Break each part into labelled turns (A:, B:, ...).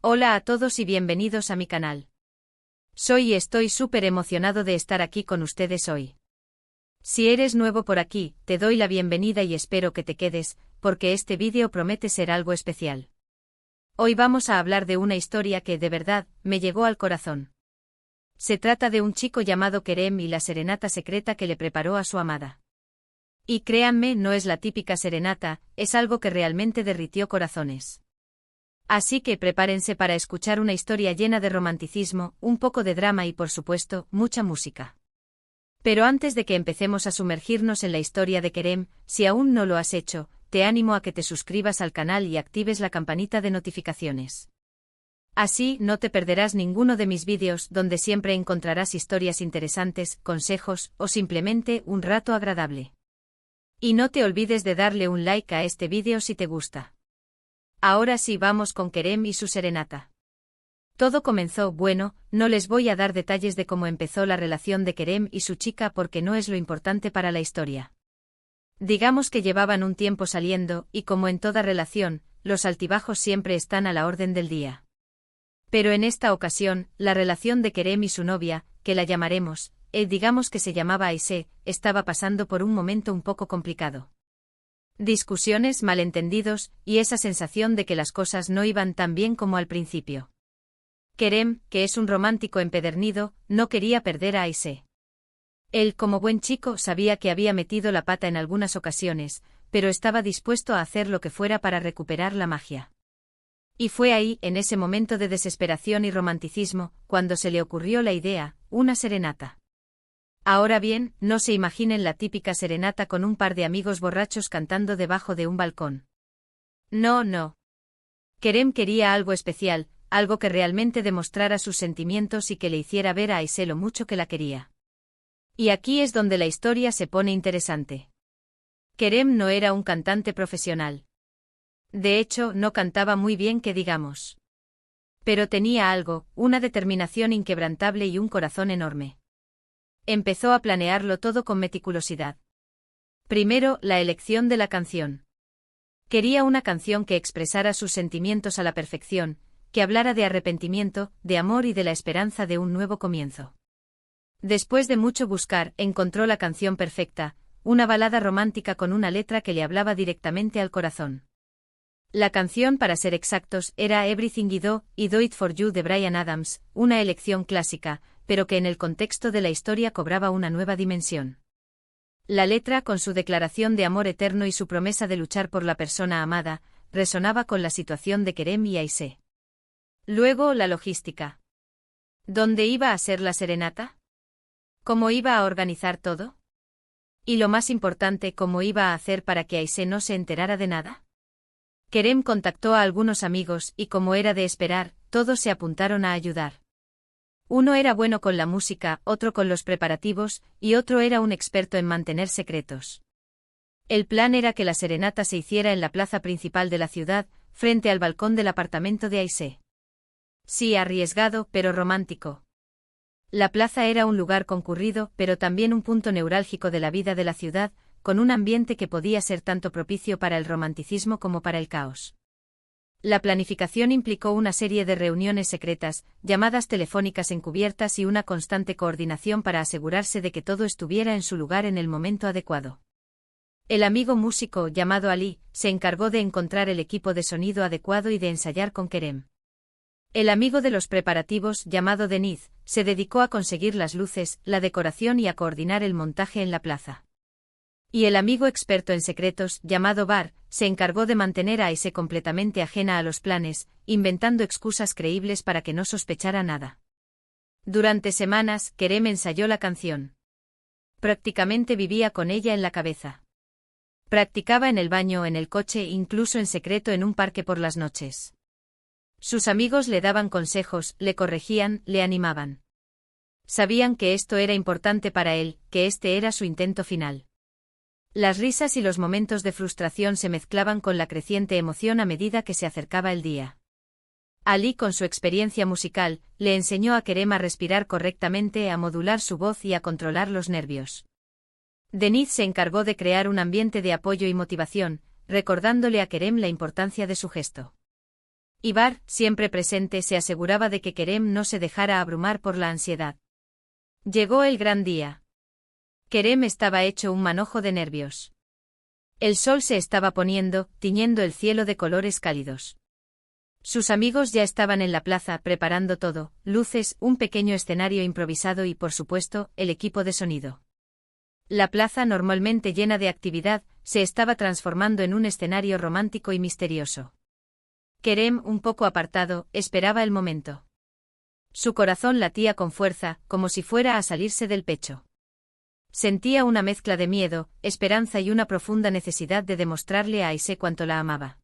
A: Hola a todos y bienvenidos a mi canal. Soy y estoy súper emocionado de estar aquí con ustedes hoy. Si eres nuevo por aquí, te doy la bienvenida y espero que te quedes, porque este vídeo promete ser algo especial. Hoy vamos a hablar de una historia que, de verdad, me llegó al corazón. Se trata de un chico llamado Kerem y la serenata secreta que le preparó a su amada. Y créanme, no es la típica serenata, es algo que realmente derritió corazones. Así que prepárense para escuchar una historia llena de romanticismo, un poco de drama y por supuesto, mucha música. Pero antes de que empecemos a sumergirnos en la historia de Kerem, si aún no lo has hecho, te animo a que te suscribas al canal y actives la campanita de notificaciones. Así no te perderás ninguno de mis vídeos donde siempre encontrarás historias interesantes, consejos o simplemente un rato agradable. Y no te olvides de darle un like a este vídeo si te gusta. Ahora sí vamos con Kerem y su serenata. Todo comenzó, bueno, no les voy a dar detalles de cómo empezó la relación de Kerem y su chica porque no es lo importante para la historia. Digamos que llevaban un tiempo saliendo y como en toda relación, los altibajos siempre están a la orden del día. Pero en esta ocasión, la relación de Kerem y su novia, que la llamaremos, digamos que se llamaba Aisé, estaba pasando por un momento un poco complicado. Discusiones, malentendidos, y esa sensación de que las cosas no iban tan bien como al principio. Kerem, que es un romántico empedernido, no quería perder a Aisé. Él, como buen chico, sabía que había metido la pata en algunas ocasiones, pero estaba dispuesto a hacer lo que fuera para recuperar la magia. Y fue ahí, en ese momento de desesperación y romanticismo, cuando se le ocurrió la idea, una serenata. Ahora bien, no se imaginen la típica serenata con un par de amigos borrachos cantando debajo de un balcón. No, no. Kerem quería algo especial, algo que realmente demostrara sus sentimientos y que le hiciera ver a Aisé lo mucho que la quería. Y aquí es donde la historia se pone interesante. Kerem no era un cantante profesional. De hecho, no cantaba muy bien que digamos. Pero tenía algo, una determinación inquebrantable y un corazón enorme. Empezó a planearlo todo con meticulosidad. Primero, la elección de la canción. Quería una canción que expresara sus sentimientos a la perfección, que hablara de arrepentimiento, de amor y de la esperanza de un nuevo comienzo. Después de mucho buscar, encontró la canción perfecta, una balada romántica con una letra que le hablaba directamente al corazón. La canción, para ser exactos, era Everything I Do It For You de Bryan Adams, una elección clásica, pero que en el contexto de la historia cobraba una nueva dimensión. La letra, con su declaración de amor eterno y su promesa de luchar por la persona amada, resonaba con la situación de Kerem y Aisé. Luego, la logística. ¿Dónde iba a ser la serenata? ¿Cómo iba a organizar todo? Y lo más importante, ¿cómo iba a hacer para que Aisé no se enterara de nada? Kerem contactó a algunos amigos y, como era de esperar, todos se apuntaron a ayudar. Uno era bueno con la música, otro con los preparativos, y otro era un experto en mantener secretos. El plan era que la serenata se hiciera en la plaza principal de la ciudad, frente al balcón del apartamento de Aisé. Sí, arriesgado, pero romántico. La plaza era un lugar concurrido, pero también un punto neurálgico de la vida de la ciudad, con un ambiente que podía ser tanto propicio para el romanticismo como para el caos. La planificación implicó una serie de reuniones secretas, llamadas telefónicas encubiertas y una constante coordinación para asegurarse de que todo estuviera en su lugar en el momento adecuado. El amigo músico, llamado Ali, se encargó de encontrar el equipo de sonido adecuado y de ensayar con Kerem. El amigo de los preparativos, llamado Deniz, se dedicó a conseguir las luces, la decoración y a coordinar el montaje en la plaza. Y el amigo experto en secretos, llamado Bar, se encargó de mantener a Aisé completamente ajena a los planes, inventando excusas creíbles para que no sospechara nada. Durante semanas, Kerem ensayó la canción. Prácticamente vivía con ella en la cabeza. Practicaba en el baño, en el coche, incluso en secreto en un parque por las noches. Sus amigos le daban consejos, le corregían, le animaban. Sabían que esto era importante para él, que este era su intento final. Las risas y los momentos de frustración se mezclaban con la creciente emoción a medida que se acercaba el día. Ali, con su experiencia musical, le enseñó a Kerem a respirar correctamente, a modular su voz y a controlar los nervios. Deniz se encargó de crear un ambiente de apoyo y motivación, recordándole a Kerem la importancia de su gesto. Ibar, siempre presente, se aseguraba de que Kerem no se dejara abrumar por la ansiedad. Llegó el gran día. Kerem estaba hecho un manojo de nervios. El sol se estaba poniendo, tiñendo el cielo de colores cálidos. Sus amigos ya estaban en la plaza preparando todo, luces, un pequeño escenario improvisado y, por supuesto, el equipo de sonido. La plaza, normalmente llena de actividad, se estaba transformando en un escenario romántico y misterioso. Kerem, un poco apartado, esperaba el momento. Su corazón latía con fuerza, como si fuera a salirse del pecho. Sentía una mezcla de miedo, esperanza y una profunda necesidad de demostrarle a Aisé cuánto la amaba.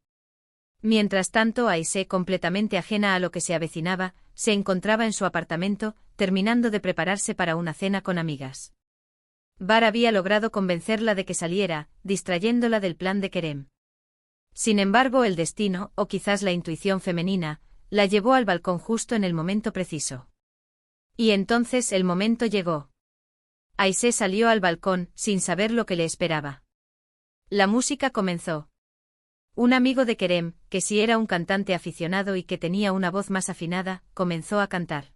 A: Mientras tanto, Aisé, completamente ajena a lo que se avecinaba, se encontraba en su apartamento, terminando de prepararse para una cena con amigas. Bar había logrado convencerla de que saliera, distrayéndola del plan de Kerem. Sin embargo, el destino, o quizás la intuición femenina, la llevó al balcón justo en el momento preciso. Y entonces el momento llegó. Aisé salió al balcón, sin saber lo que le esperaba. La música comenzó. Un amigo de Kerem, que sí era un cantante aficionado y que tenía una voz más afinada, comenzó a cantar.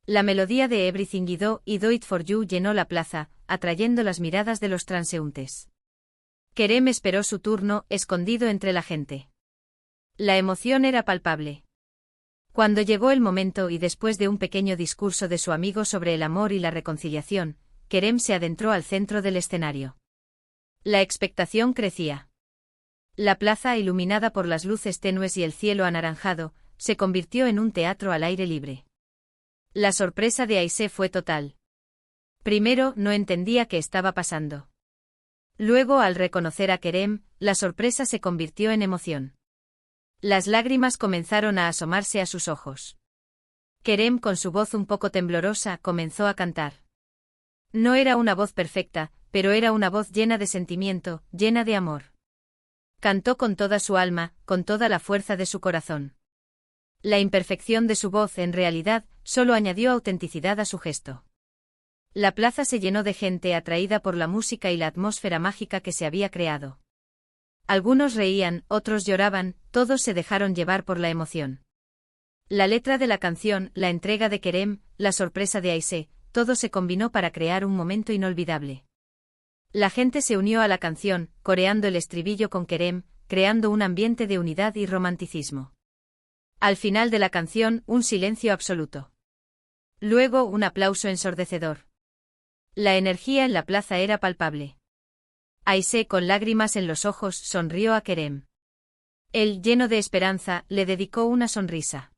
A: La melodía de Everything I Do It For You llenó la plaza, atrayendo las miradas de los transeúntes. Kerem esperó su turno, escondido entre la gente. La emoción era palpable. Cuando llegó el momento y después de un pequeño discurso de su amigo sobre el amor y la reconciliación, Kerem se adentró al centro del escenario. La expectación crecía. La plaza, iluminada por las luces tenues y el cielo anaranjado, se convirtió en un teatro al aire libre. La sorpresa de Aisé fue total. Primero, no entendía qué estaba pasando. Luego, al reconocer a Kerem, la sorpresa se convirtió en emoción. Las lágrimas comenzaron a asomarse a sus ojos. Kerem, con su voz un poco temblorosa, comenzó a cantar. No era una voz perfecta, pero era una voz llena de sentimiento, llena de amor. Cantó con toda su alma, con toda la fuerza de su corazón. La imperfección de su voz, en realidad, solo añadió autenticidad a su gesto. La plaza se llenó de gente atraída por la música y la atmósfera mágica que se había creado. Algunos reían, otros lloraban, todos se dejaron llevar por la emoción. La letra de la canción, la entrega de Kerem, la sorpresa de Aisé, todo se combinó para crear un momento inolvidable. La gente se unió a la canción, coreando el estribillo con Kerem, creando un ambiente de unidad y romanticismo. Al final de la canción, un silencio absoluto. Luego, un aplauso ensordecedor. La energía en la plaza era palpable. Aisé, con lágrimas en los ojos, sonrió a Kerem. Él, lleno de esperanza, le dedicó una sonrisa.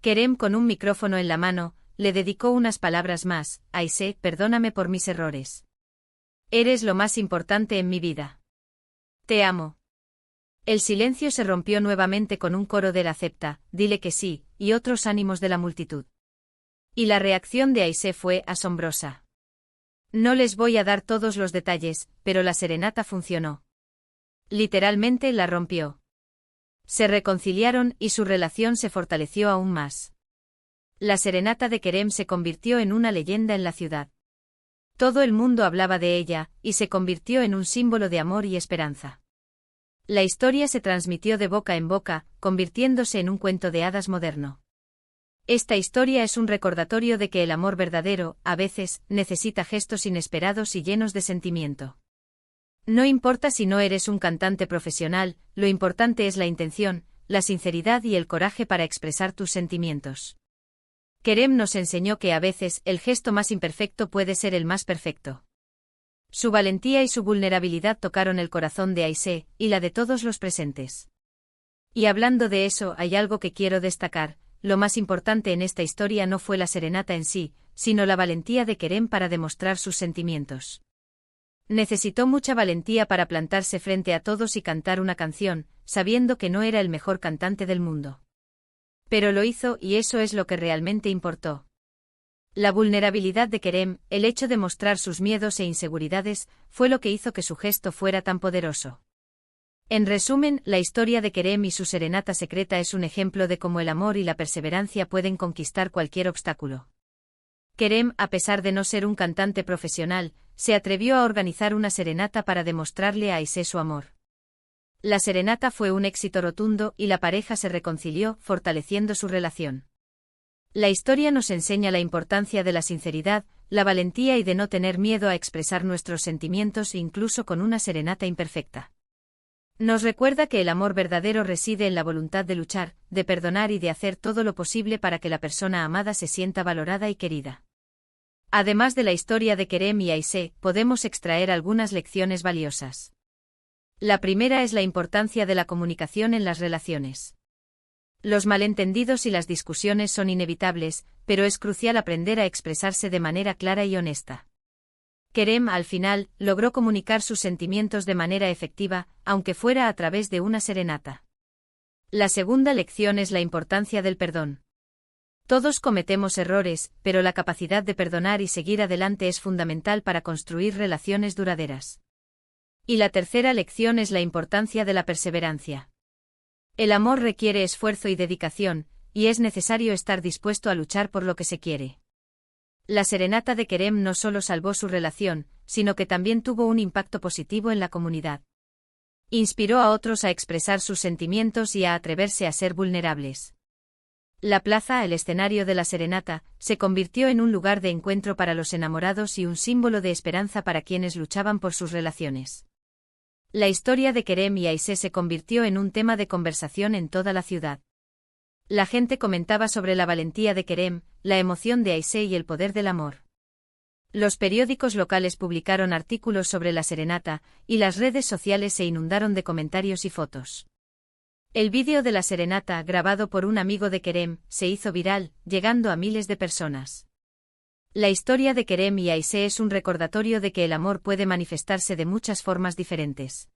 A: Kerem, con un micrófono en la mano, le dedicó unas palabras más: Aisé, perdóname por mis errores. Eres lo más importante en mi vida. Te amo. El silencio se rompió nuevamente con un coro del acepta, dile que sí, y otros ánimos de la multitud. Y la reacción de Aisé fue asombrosa. No les voy a dar todos los detalles, pero la serenata funcionó. Literalmente la rompió. Se reconciliaron y su relación se fortaleció aún más. La serenata de Kerem se convirtió en una leyenda en la ciudad. Todo el mundo hablaba de ella, y se convirtió en un símbolo de amor y esperanza. La historia se transmitió de boca en boca, convirtiéndose en un cuento de hadas moderno. Esta historia es un recordatorio de que el amor verdadero, a veces, necesita gestos inesperados y llenos de sentimiento. No importa si no eres un cantante profesional, lo importante es la intención, la sinceridad y el coraje para expresar tus sentimientos. Kerem nos enseñó que a veces el gesto más imperfecto puede ser el más perfecto. Su valentía y su vulnerabilidad tocaron el corazón de Aisé, y la de todos los presentes. Y hablando de eso, hay algo que quiero destacar: lo más importante en esta historia no fue la serenata en sí, sino la valentía de Kerem para demostrar sus sentimientos. Necesitó mucha valentía para plantarse frente a todos y cantar una canción, sabiendo que no era el mejor cantante del mundo. Pero lo hizo, y eso es lo que realmente importó. La vulnerabilidad de Kerem, el hecho de mostrar sus miedos e inseguridades, fue lo que hizo que su gesto fuera tan poderoso. En resumen, la historia de Kerem y su serenata secreta es un ejemplo de cómo el amor y la perseverancia pueden conquistar cualquier obstáculo. Kerem, a pesar de no ser un cantante profesional, se atrevió a organizar una serenata para demostrarle a Aisé su amor. La serenata fue un éxito rotundo y la pareja se reconcilió, fortaleciendo su relación. La historia nos enseña la importancia de la sinceridad, la valentía y de no tener miedo a expresar nuestros sentimientos incluso con una serenata imperfecta. Nos recuerda que el amor verdadero reside en la voluntad de luchar, de perdonar y de hacer todo lo posible para que la persona amada se sienta valorada y querida. Además de la historia de Kerem y Ayşe, podemos extraer algunas lecciones valiosas. La primera es la importancia de la comunicación en las relaciones. Los malentendidos y las discusiones son inevitables, pero es crucial aprender a expresarse de manera clara y honesta. Kerem, al final, logró comunicar sus sentimientos de manera efectiva, aunque fuera a través de una serenata. La segunda lección es la importancia del perdón. Todos cometemos errores, pero la capacidad de perdonar y seguir adelante es fundamental para construir relaciones duraderas. Y la tercera lección es la importancia de la perseverancia. El amor requiere esfuerzo y dedicación, y es necesario estar dispuesto a luchar por lo que se quiere. La serenata de Kerem no solo salvó su relación, sino que también tuvo un impacto positivo en la comunidad. Inspiró a otros a expresar sus sentimientos y a atreverse a ser vulnerables. La plaza, el escenario de la serenata, se convirtió en un lugar de encuentro para los enamorados y un símbolo de esperanza para quienes luchaban por sus relaciones. La historia de Kerem y Ayşe se convirtió en un tema de conversación en toda la ciudad. La gente comentaba sobre la valentía de Kerem, la emoción de Ayşe y el poder del amor. Los periódicos locales publicaron artículos sobre la serenata, y las redes sociales se inundaron de comentarios y fotos. El vídeo de la serenata, grabado por un amigo de Kerem, se hizo viral, llegando a miles de personas. La historia de Kerem y Ayşe es un recordatorio de que el amor puede manifestarse de muchas formas diferentes.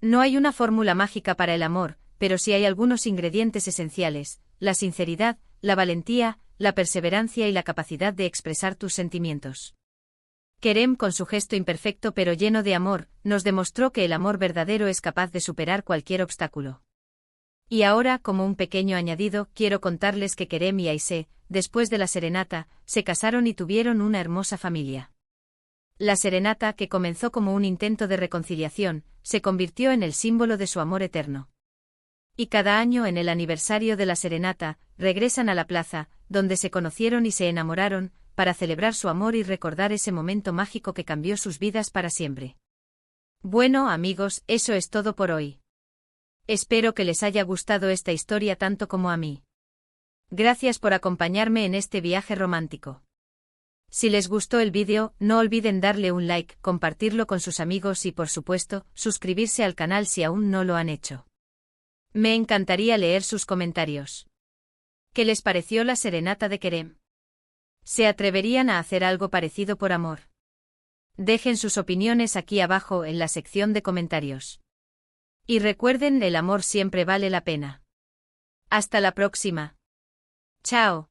A: No hay una fórmula mágica para el amor, pero sí hay algunos ingredientes esenciales: la sinceridad, la valentía, la perseverancia y la capacidad de expresar tus sentimientos. Kerem, con su gesto imperfecto pero lleno de amor, nos demostró que el amor verdadero es capaz de superar cualquier obstáculo. Y ahora, como un pequeño añadido, quiero contarles que Kerem y Ayşe, después de la serenata, se casaron y tuvieron una hermosa familia. La serenata, que comenzó como un intento de reconciliación, se convirtió en el símbolo de su amor eterno. Y cada año, en el aniversario de la serenata, regresan a la plaza, donde se conocieron y se enamoraron, para celebrar su amor y recordar ese momento mágico que cambió sus vidas para siempre. Bueno, amigos, eso es todo por hoy. Espero que les haya gustado esta historia tanto como a mí. Gracias por acompañarme en este viaje romántico. Si les gustó el vídeo, no olviden darle un like, compartirlo con sus amigos y, por supuesto, suscribirse al canal si aún no lo han hecho. Me encantaría leer sus comentarios. ¿Qué les pareció la serenata de Kerem? ¿Se atreverían a hacer algo parecido por amor? Dejen sus opiniones aquí abajo en la sección de comentarios. Y recuerden, el amor siempre vale la pena. Hasta la próxima. Chao.